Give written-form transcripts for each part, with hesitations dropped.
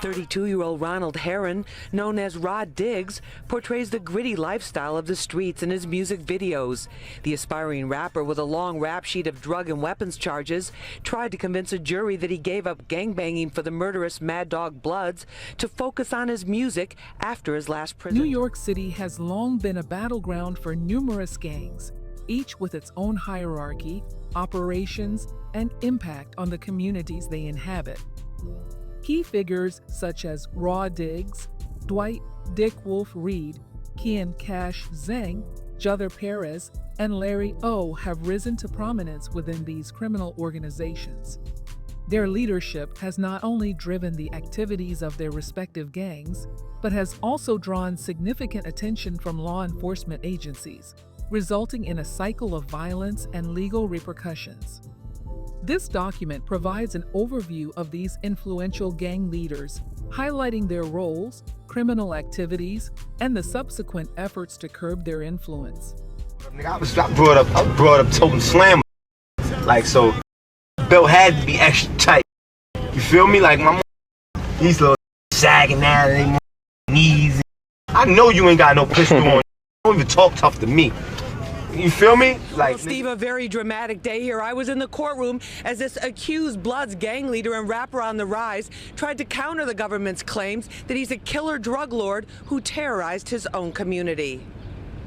32-year-old Ronald Heron, known as Rod Diggs, portrays the gritty lifestyle of the streets in his music videos. The aspiring rapper with a long rap sheet of drug and weapons charges tried to convince a jury that he gave up gangbanging for the murderous Mad Dog Bloods to focus on his music after his last prison. New York City has long been a battleground for numerous gangs, each with its own hierarchy, operations, and impact on the communities they inhabit. Key figures such as Raw Diggs, Dwight, Dick Wolf Reid, Qian Cash Zheng, Juther Perez, and Larry O have risen to prominence within these criminal organizations. Their leadership has not only driven the activities of their respective gangs, but has also drawn significant attention from law enforcement agencies, resulting in a cycle of violence and legal repercussions. This document provides an overview of these influential gang leaders, highlighting their roles, criminal activities, and the subsequent efforts to curb their influence. I was brought up toting slam. Like, so, belt had to be extra tight. You feel me? Like, my mom, these little sagging out of their knees. I know you ain't got no pistol on. Don't even talk tough to me. You feel me? Like, well, Steve, a very dramatic day here. I was in the courtroom as this accused Bloods gang leader and rapper on the rise tried to counter the government's claims that he's a killer drug lord who terrorized his own community.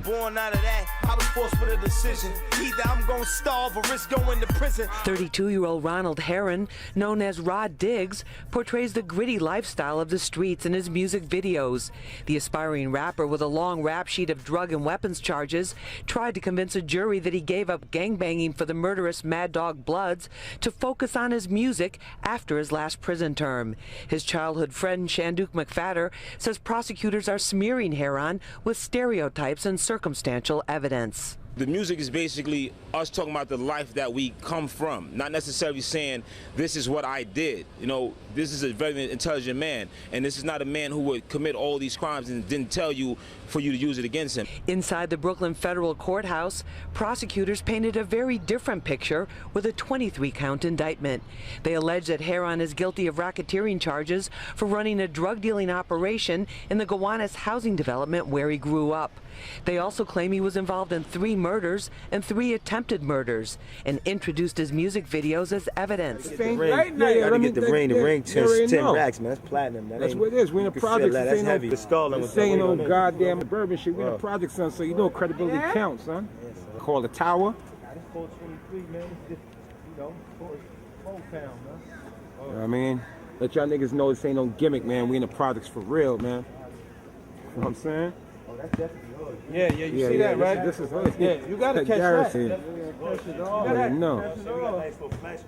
Born out of that, I was forced with a decision. Either I'm gonna starve or risk going to prison. 32-year-old Ronald Heron, known as Rod Diggs, portrays the gritty lifestyle of the streets in his music videos. The aspiring rapper with a long rap sheet of drug and weapons charges tried to convince a jury that he gave up gangbanging for the murderous Mad Dog Bloods to focus on his music after his last prison term. His childhood friend Shanduk McFadder says prosecutors are smearing Heron with stereotypes and circumstantial evidence. The music is basically us talking about the life that we come from, not necessarily saying this is what I did. You know, this is a very intelligent man, and this is not a man who would commit all these crimes and didn't tell you for you to use it against him. Inside the Brooklyn federal courthouse, prosecutors painted a very different picture with a 23-count indictment. They allege that Heron is guilty of racketeering charges for running a drug-dealing operation in the Gowanus housing development where he grew up. They also claim he was involved in 3 murders and 3 attempted murders and introduced his music videos as evidence. The ring 10 racks, man. That's platinum. That's what it is. We in a project. That's heavy. This ain't no goddamn bourbon shit. We in a project, son, so you know credibility counts, son. Call the tower. That's 423, man. You know, 4 pound, man. You know what I mean? Let y'all niggas know this ain't no gimmick, man. We in the projects for real, man. You know what I'm saying? Oh, that's definitely good. Yeah, you see that, right? This is yeah, you gotta catch that. No. Oh, the flat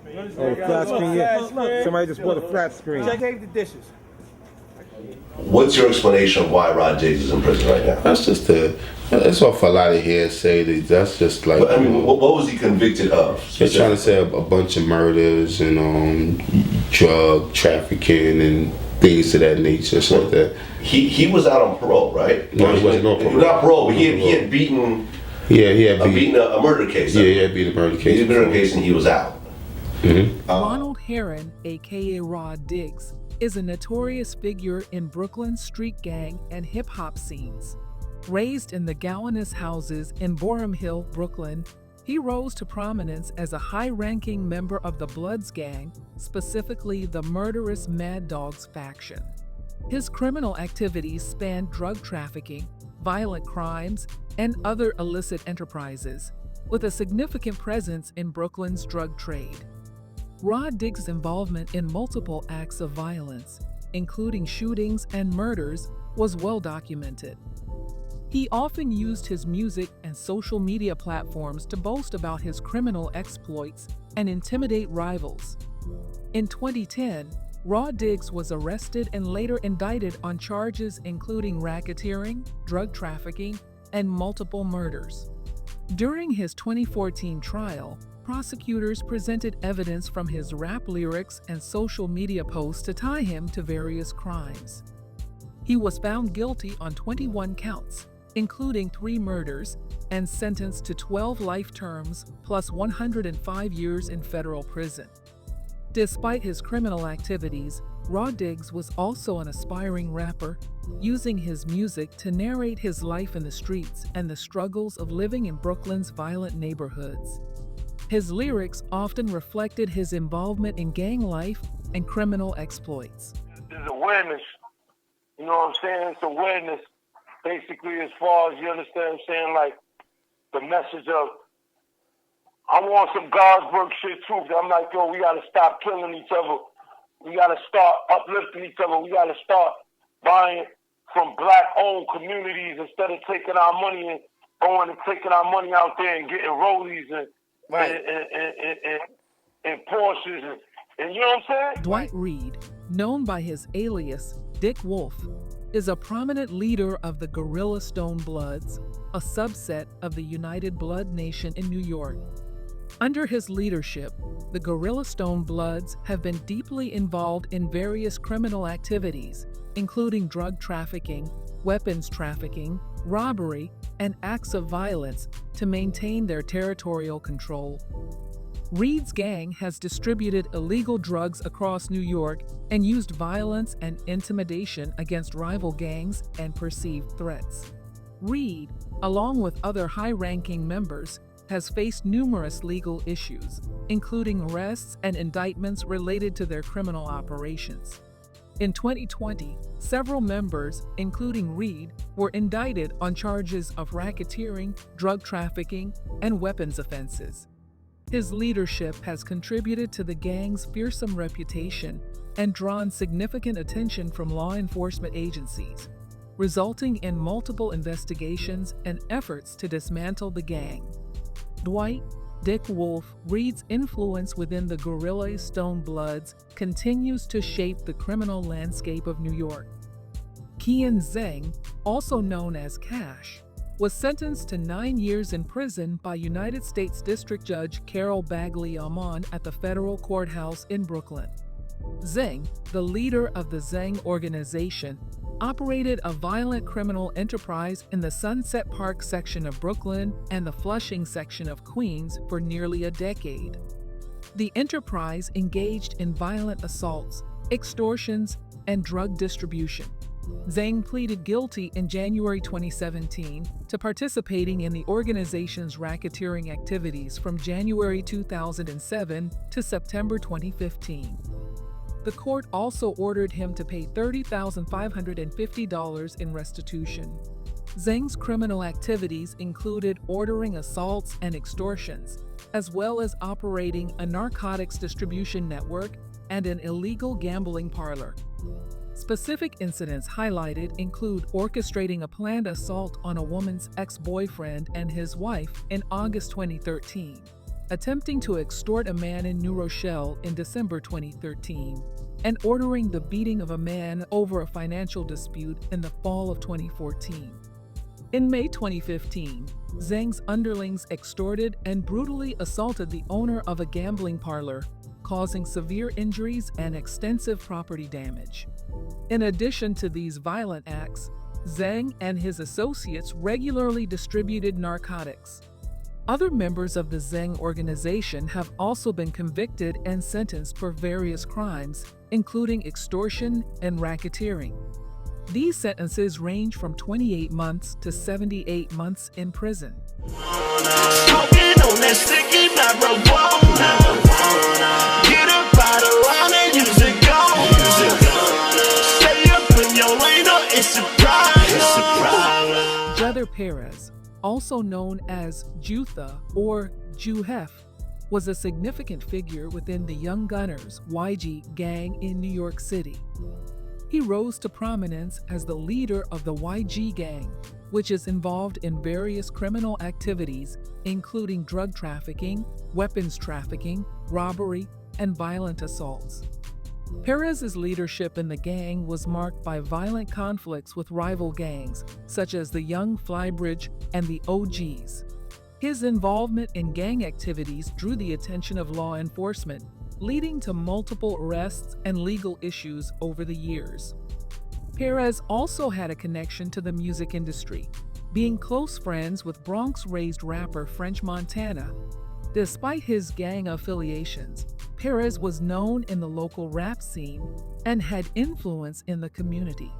screen, yeah. Somebody just bought a flat screen. Check the dishes. What's your explanation of why Rod Diggs is in prison right now? That's just it's off a lot of hearsay. That's just like. But, I mean, what was he convicted of? They're trying to say a bunch of murders and drug trafficking and things of that nature. So that he was out on parole, right? No, he wasn't on parole. Not parole, but he had beaten. Yeah, he had beaten a murder case. Yeah, he had beaten a murder case. He had a murder case and he was out. Ronald Heron, aka Rod Diggs, is a notorious figure in Brooklyn's street gang and hip-hop scenes. Raised in the Gowanus Houses in Boerum Hill, Brooklyn, he rose to prominence as a high-ranking member of the Bloods gang, specifically the murderous Mad Dogs faction. His criminal activities spanned drug trafficking, violent crimes, and other illicit enterprises, with a significant presence in Brooklyn's drug trade. Rod Diggs' involvement in multiple acts of violence, including shootings and murders, was well documented. He often used his music and social media platforms to boast about his criminal exploits and intimidate rivals. In 2010, Rod Diggs was arrested and later indicted on charges including racketeering, drug trafficking, and multiple murders. During his 2014 trial, prosecutors presented evidence from his rap lyrics and social media posts to tie him to various crimes. He was found guilty on 21 counts, including 3 murders, and sentenced to 12 life terms plus 105 years in federal prison. Despite his criminal activities, Raw Diggs was also an aspiring rapper, using his music to narrate his life in the streets and the struggles of living in Brooklyn's violent neighborhoods. His lyrics often reflected his involvement in gang life and criminal exploits. There's awareness, you know what I'm saying? It's awareness, basically, as far as, you understand what I'm saying, like the message of, I want some Godsburg shit too. I'm like, yo, we gotta stop killing each other. We gotta start uplifting each other. We gotta start buying from black-owned communities instead of taking our money and going and taking our money out there and getting rollies and Porsches and you know what I'm saying? Dwight Reid, known by his alias Dick Wolf, is a prominent leader of the guerrilla Stone Bloods, a subset of the United Blood Nation in New York. Under his leadership, the guerrilla Stone Bloods have been deeply involved in various criminal activities, including drug trafficking, weapons trafficking, robbery, and acts of violence to maintain their territorial control. Reid's gang has distributed illegal drugs across New York and used violence and intimidation against rival gangs and perceived threats. Reid, along with other high-ranking members, has faced numerous legal issues, including arrests and indictments related to their criminal operations. In 2020, several members, including Reid, were indicted on charges of racketeering, drug trafficking, and weapons offenses. His leadership has contributed to the gang's fearsome reputation and drawn significant attention from law enforcement agencies, resulting in multiple investigations and efforts to dismantle the gang. Dwight Dick Wolf Reid's influence within the guerrilla Stone Bloods continues to shape the criminal landscape of New York. Qian Zheng, also known as Cash, was sentenced to 9 years in prison by United States District Judge Carol Bagley Amon at the federal courthouse in Brooklyn. Zheng, the leader of the Zheng Organization, operated a violent criminal enterprise in the Sunset Park section of Brooklyn and the Flushing section of Queens for nearly a decade. The enterprise engaged in violent assaults, extortions, and drug distribution. Zheng pleaded guilty in January 2017 to participating in the organization's racketeering activities from January 2007 to September 2015. The court also ordered him to pay $30,550 in restitution. Zheng's criminal activities included ordering assaults and extortions, as well as operating a narcotics distribution network and an illegal gambling parlor. Specific incidents highlighted include orchestrating a planned assault on a woman's ex-boyfriend and his wife in August 2013, attempting to extort a man in New Rochelle in December 2013, and ordering the beating of a man over a financial dispute in the fall of 2014. In May 2015, Zheng's underlings extorted and brutally assaulted the owner of a gambling parlor, causing severe injuries and extensive property damage. In addition to these violent acts, Zheng and his associates regularly distributed narcotics. Other members of the Zheng Organization have also been convicted and sentenced for various crimes, including extortion and racketeering. These sentences range from 28 months to 78 months in prison. Juther Perez, also known as Juther or Juhef, was a significant figure within the Young Gunners YG gang in New York City. He rose to prominence as the leader of the YG gang, which is involved in various criminal activities, including drug trafficking, weapons trafficking, robbery, and violent assaults. Perez's leadership in the gang was marked by violent conflicts with rival gangs, such as the Young Flybridge and the OGs. His involvement in gang activities drew the attention of law enforcement, leading to multiple arrests and legal issues over the years. Perez also had a connection to the music industry, being close friends with Bronx-raised rapper French Montana. Despite his gang affiliations, Perez was known in the local rap scene and had influence in the community.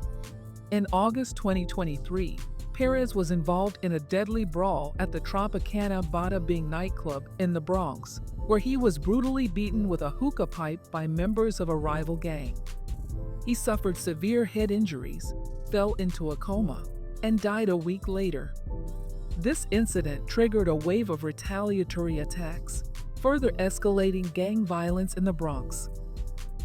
In August 2023, Perez was involved in a deadly brawl at the Tropicana Bada Bing nightclub in the Bronx, where he was brutally beaten with a hookah pipe by members of a rival gang. He suffered severe head injuries, fell into a coma, and died a week later. This incident triggered a wave of retaliatory attacks, further escalating gang violence in the Bronx.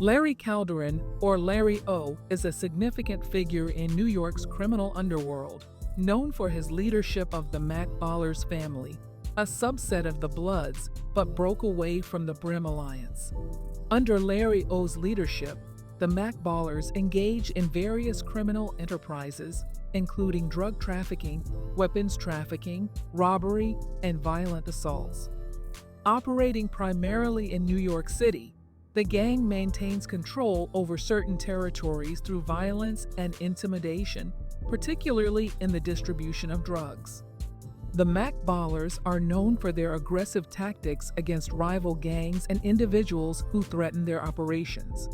Larry Calderon, or Larry O, is a significant figure in New York's criminal underworld, known for his leadership of the Mac Ballers family, a subset of the Bloods, but broke away from the Brim Alliance. Under Larry O's leadership, the Mac Ballers engage in various criminal enterprises, including drug trafficking, weapons trafficking, robbery, and violent assaults. Operating primarily in New York City, the gang maintains control over certain territories through violence and intimidation, particularly in the distribution of drugs. The Mac Ballers are known for their aggressive tactics against rival gangs and individuals who threaten their operations.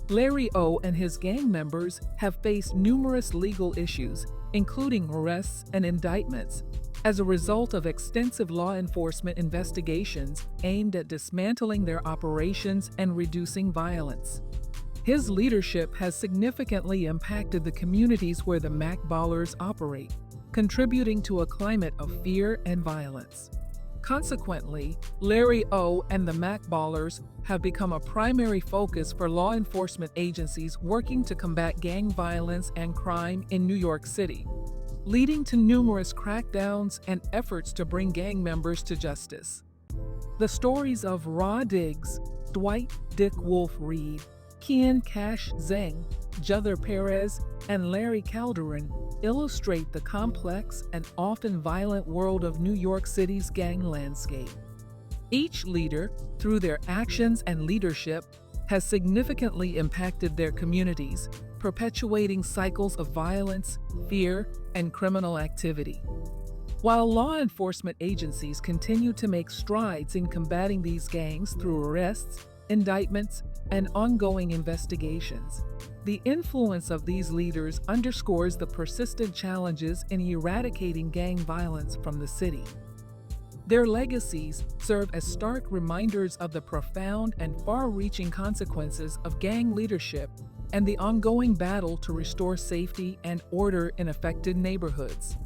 Larry O and his gang members have faced numerous legal issues, including arrests and indictments, as a result of extensive law enforcement investigations aimed at dismantling their operations and reducing violence. His leadership has significantly impacted the communities where the Mac Ballers operate, contributing to a climate of fear and violence. Consequently, Larry O and the Mac Ballers have become a primary focus for law enforcement agencies working to combat gang violence and crime in New York City, leading to numerous crackdowns and efforts to bring gang members to justice. The stories of Raw Diggs, Dwight Dick Wolf Reid, Qian Cash Zheng, Juther Perez, and Larry Calderon illustrate the complex and often violent world of New York City's gang landscape. Each leader, through their actions and leadership, has significantly impacted their communities, perpetuating cycles of violence, fear, and criminal activity. While law enforcement agencies continue to make strides in combating these gangs through arrests, indictments, and ongoing investigations, the influence of these leaders underscores the persistent challenges in eradicating gang violence from the city. Their legacies serve as stark reminders of the profound and far-reaching consequences of gang leadership and the ongoing battle to restore safety and order in affected neighborhoods.